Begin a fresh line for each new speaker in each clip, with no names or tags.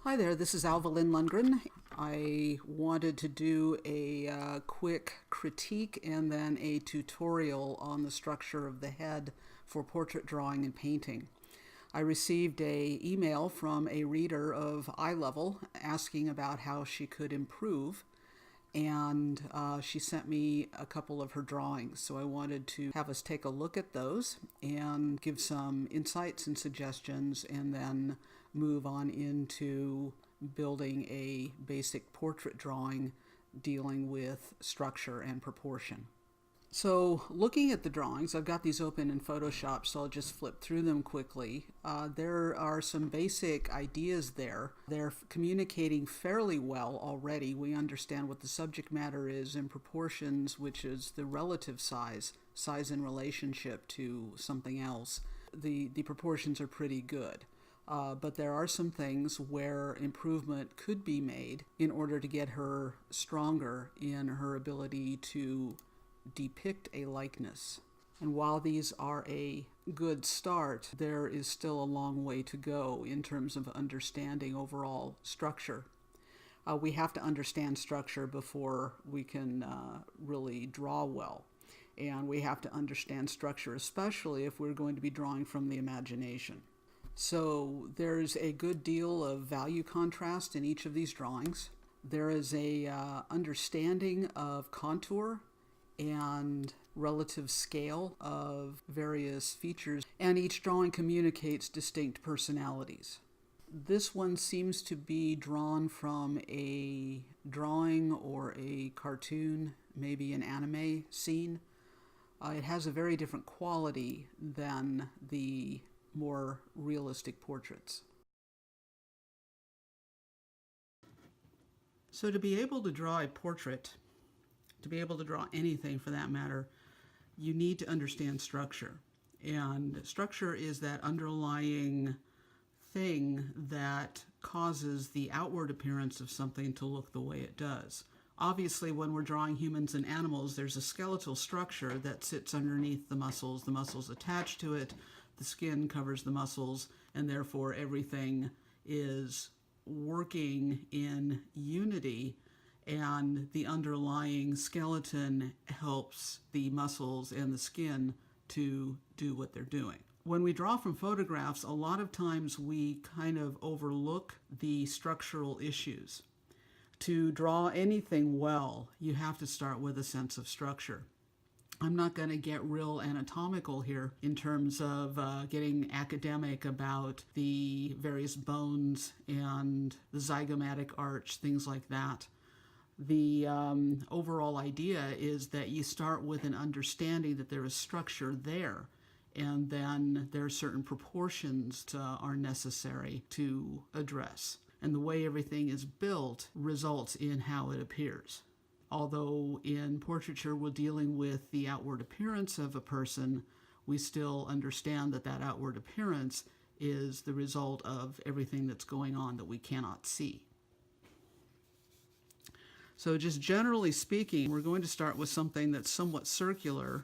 Hi there, this is Alva Lynn Lundgren. I wanted to do a quick critique and then a tutorial on the structure of the head for portrait drawing and painting. I received an email from a reader of eye level asking about how she could improve, and she sent me a couple of her drawings. So I wanted to have us take a look at those and give some insights and suggestions, and then move on into building a basic portrait drawing dealing with structure and proportion. So looking at the drawings, I've got these open in Photoshop, so I'll just flip through them quickly. There are some basic ideas there. They're communicating fairly well already. We understand what the subject matter is in proportions, which is the relative size in relationship to something else. The proportions are pretty good. But there are some things where improvement could be made in order to get her stronger in her ability to depict a likeness. And while these are a good start, there is still a long way to go in terms of understanding overall structure. We have to understand structure before we can really draw well. And we have to understand structure, especially if we're going to be drawing from the imagination. So there's a good deal of value contrast in each of these drawings. There is a understanding of contour and relative scale of various features, and each drawing communicates distinct personalities. This one seems to be drawn from a drawing or a cartoon, maybe an anime scene. It has a very different quality than the more realistic portraits. So to be able to draw a portrait, to be able to draw anything for that matter, you need to understand structure. And structure is that underlying thing that causes the outward appearance of something to look the way it does. Obviously, when we're drawing humans and animals, there's a skeletal structure that sits underneath the muscles attach to it, the skin covers the muscles, and therefore everything is working in unity, and the underlying skeleton helps the muscles and the skin to do what they're doing. When we draw from photographs, a lot of times we kind of overlook the structural issues. To draw anything well, you have to start with a sense of structure. I'm not going to get real anatomical here in terms of getting academic about the various bones and the zygomatic arch, things like that. The overall idea is that you start with an understanding that there is structure there, and then there are certain proportions are necessary to address. And the way everything is built results in how it appears. Although in portraiture we're dealing with the outward appearance of a person, we still understand that that outward appearance is the result of everything that's going on that we cannot see. So just generally speaking, we're going to start with something that's somewhat circular.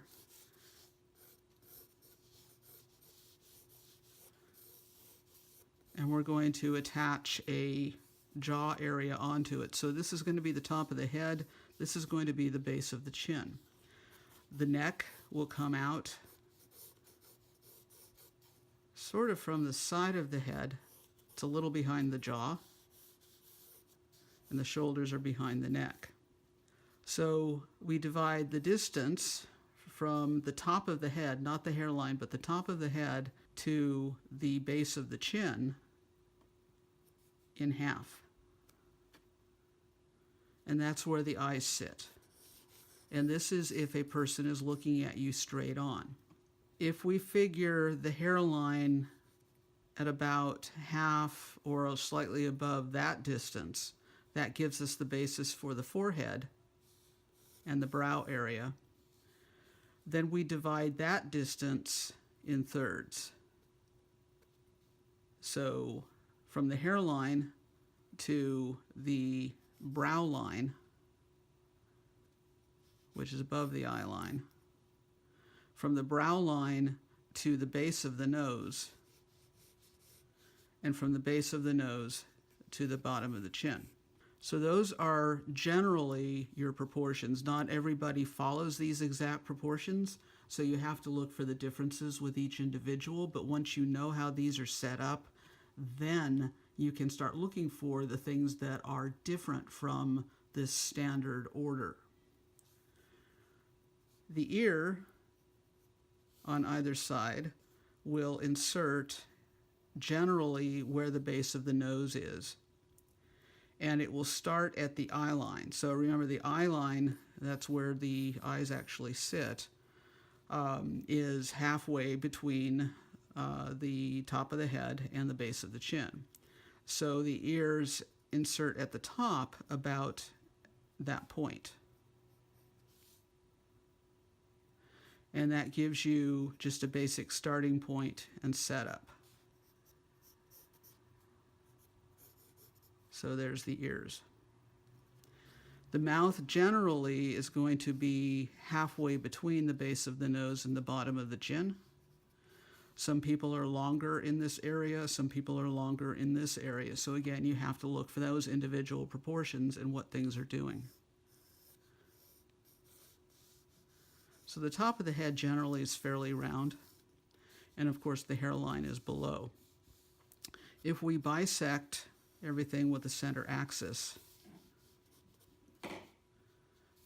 And we're going to attach a jaw area onto it. So this is going to be the top of the head. This is going to be the base of the chin. The neck will come out sort of from the side of the head. It's a little behind the jaw, and the shoulders are behind the neck. So we divide the distance from the top of the head, not the hairline, but the top of the head to the base of the chin in half. And that's where the eyes sit. And this is if a person is looking at you straight on. If we figure the hairline at about half or slightly above that distance, that gives us the basis for the forehead and the brow area. Then we divide that distance in thirds. So from the hairline to the brow line, which is above the eye line, from the brow line to the base of the nose, and from the base of the nose to the bottom of the chin. So those are generally your proportions. Not everybody follows these exact proportions, so you have to look for the differences with each individual. But once you know how these are set up, then you can start looking for the things that are different from this standard order. The ear on either side will insert generally where the base of the nose is. And it will start at the eye line. So remember, the eye line, that's where the eyes actually sit, is halfway between the top of the head and the base of the chin. So the ears insert at the top about that point. And that gives you just a basic starting point and setup. So there's the ears. The mouth generally is going to be halfway between the base of the nose and the bottom of the chin. Some people are longer in this area, some people are longer in this area. So again, you have to look for those individual proportions and what things are doing. So the top of the head generally is fairly round, and of course the hairline is below. If we bisect everything with the center axis,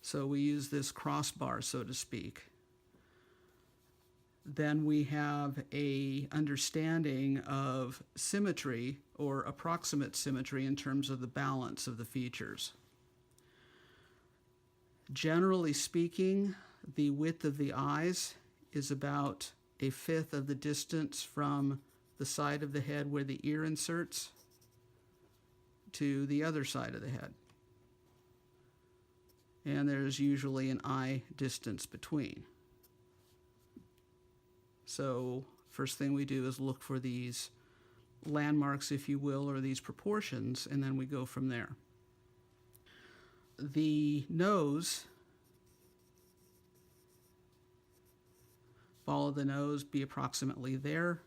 so we use this crossbar, so to speak, then we have a understanding of symmetry or approximate symmetry in terms of the balance of the features. Generally speaking, the width of the eyes is about 1/5 of the distance from the side of the head where the ear inserts to the other side of the head. And there's usually an eye distance between. So first thing we do is look for these landmarks, if you will, or these proportions, and then we go from there. The nose, ball of the nose be approximately there.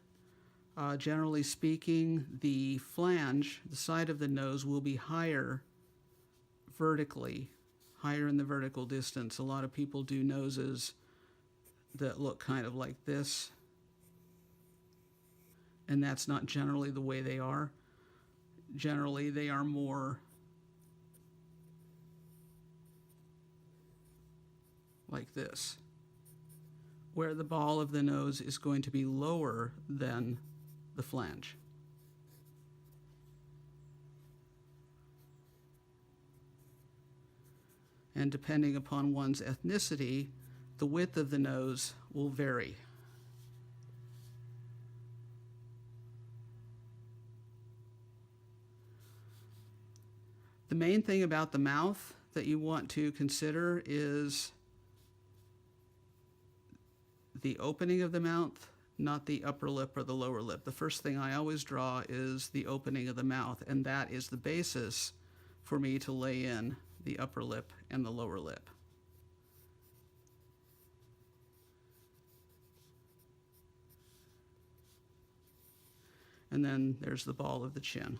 Generally speaking, the flange, the side of the nose, will be higher vertically, higher in the vertical distance. A lot of people do noses that look kind of like this, and that's not generally the way they are. Generally, they are more like this, where the ball of the nose is going to be lower than the flange. And depending upon one's ethnicity, the width of the nose will vary. The main thing about the mouth that you want to consider is the opening of the mouth, not the upper lip or the lower lip. The first thing I always draw is the opening of the mouth, and that is the basis for me to lay in the upper lip and the lower lip. And then there's the ball of the chin.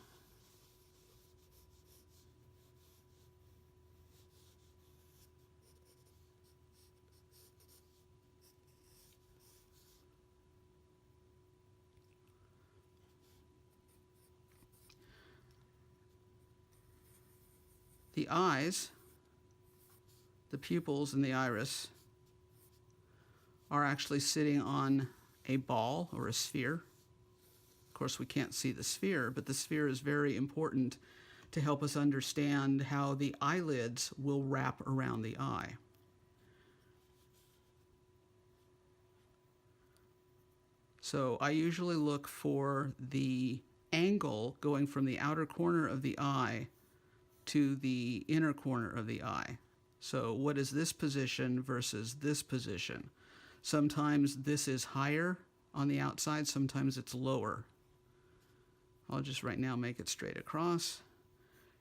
The eyes, the pupils and the iris, are actually sitting on a ball or a sphere. Of course, we can't see the sphere, but the sphere is very important to help us understand how the eyelids will wrap around the eye. So I usually look for the angle going from the outer corner of the eye to the inner corner of the eye. So what is this position versus this position? Sometimes this is higher on the outside, sometimes it's lower. I'll just right now make it straight across.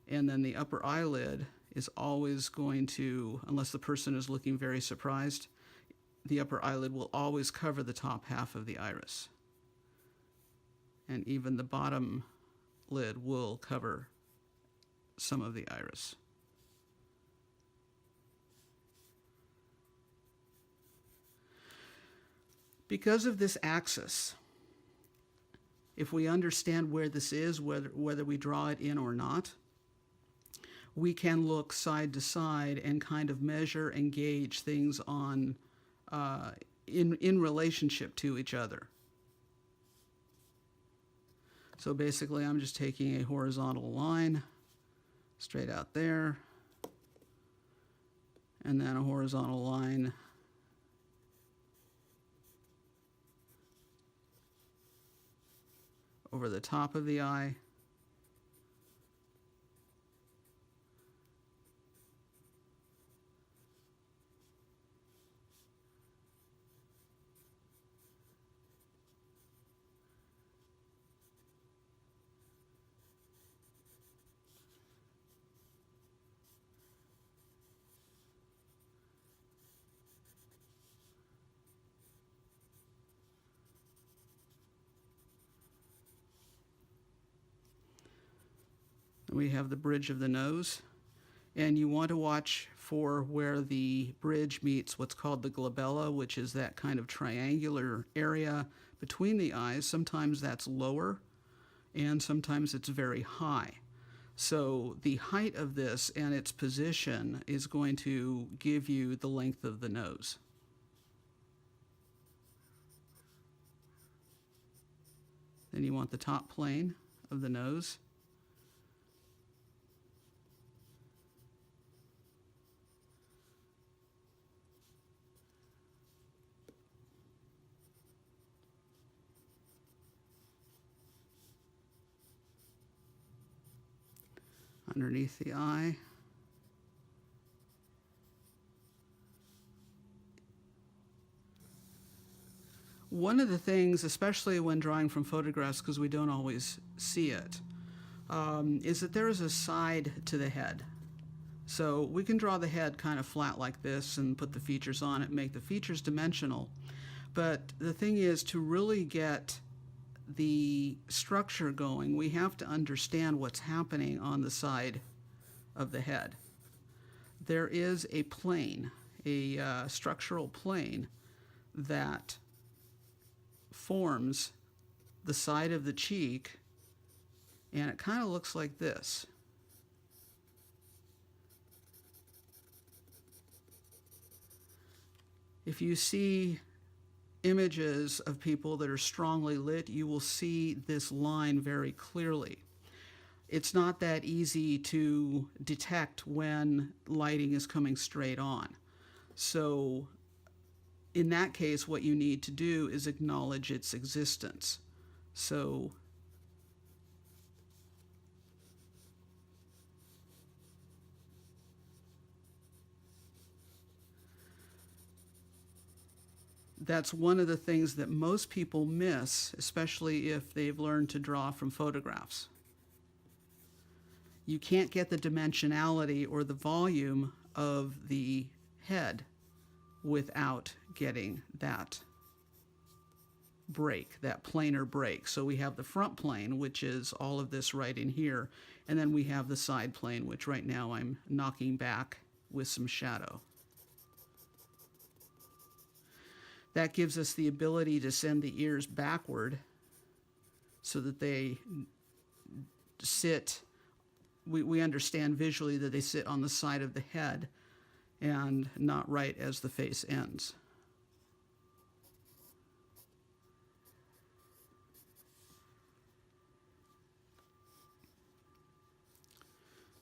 And then the upper eyelid is always going to, unless the person is looking very surprised, the upper eyelid will always cover the top half of the iris. And even the bottom lid will cover some of the iris. Because of this axis, if we understand where this is, whether we draw it in or not, we can look side to side and kind of measure and gauge things on in relationship to each other. So basically, I'm just taking a horizontal line straight out there, and then a horizontal line over the top of the eye. We have the bridge of the nose, and you want to watch for where the bridge meets what's called the glabella, which is that kind of triangular area between the eyes. Sometimes that's lower, and sometimes it's very high. So the height of this and its position is going to give you the length of the nose. Then you want the top plane of the nose. Underneath the eye. One of the things, especially when drawing from photographs, because we don't always see it, is that there is a side to the head. So we can draw the head kind of flat like this and put the features on it, make the features dimensional. But the thing is, to really get the structure going, we have to understand what's happening on the side of the head. There is a plane, a structural plane that forms the side of the cheek, and it kind of looks like this. If you see images of people that are strongly lit, you will see this line very clearly. It's not that easy to detect when lighting is coming straight on. So in that case, what you need to do is acknowledge its existence. So that's one of the things that most people miss, especially if they've learned to draw from photographs. You can't get the dimensionality or the volume of the head without getting that break, that planar break. So we have the front plane, which is all of this right in here, and then we have the side plane, which right now I'm knocking back with some shadow. That gives us the ability to send the ears backward so that they sit, we understand visually that they sit on the side of the head and not right as the face ends.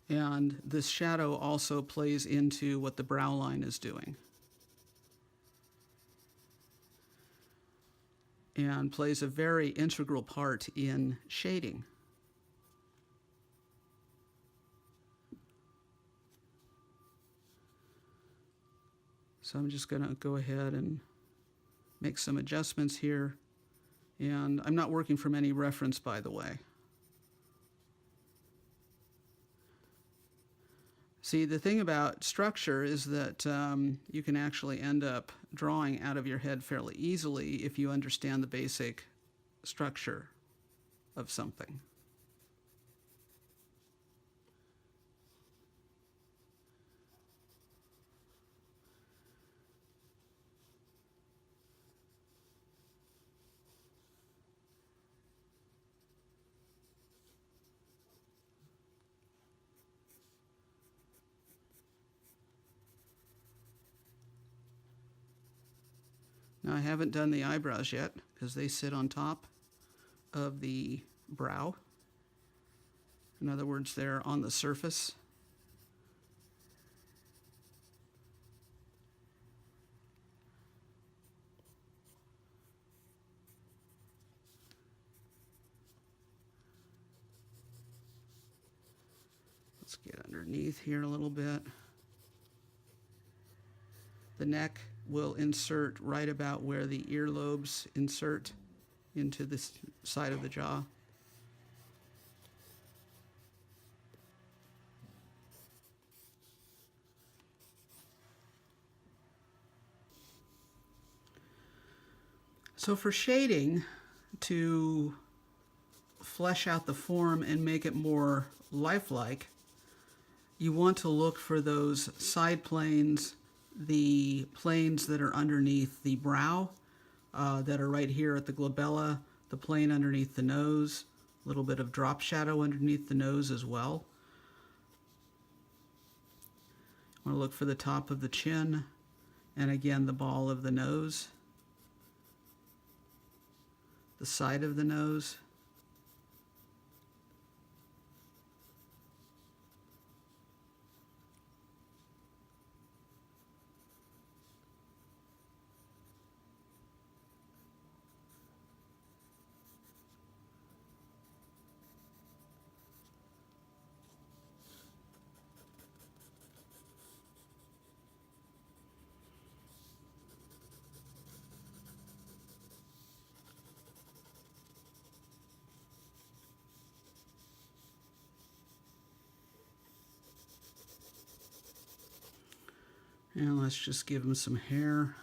And this shadow also plays into what the brow line is doing, and plays a very integral part in shading. So I'm just going to go ahead and make some adjustments here. And I'm not working from any reference, by the way. See, the thing about structure is that you can actually end up drawing out of your head fairly easily if you understand the basic structure of something. Now I haven't done the eyebrows yet because they sit on top of the brow. In other words, they're on the surface. Let's get underneath here a little bit. The neck will insert right about where the earlobes insert into this side of the jaw. So for shading, to flesh out the form and make it more lifelike, you want to look for those side planes, the planes that are underneath the brow, that are right here at the glabella, the plane underneath the nose, a little bit of drop shadow underneath the nose as well. I want to look for the top of the chin, and again the ball of the nose, the side of the nose. And let's just give him some hair.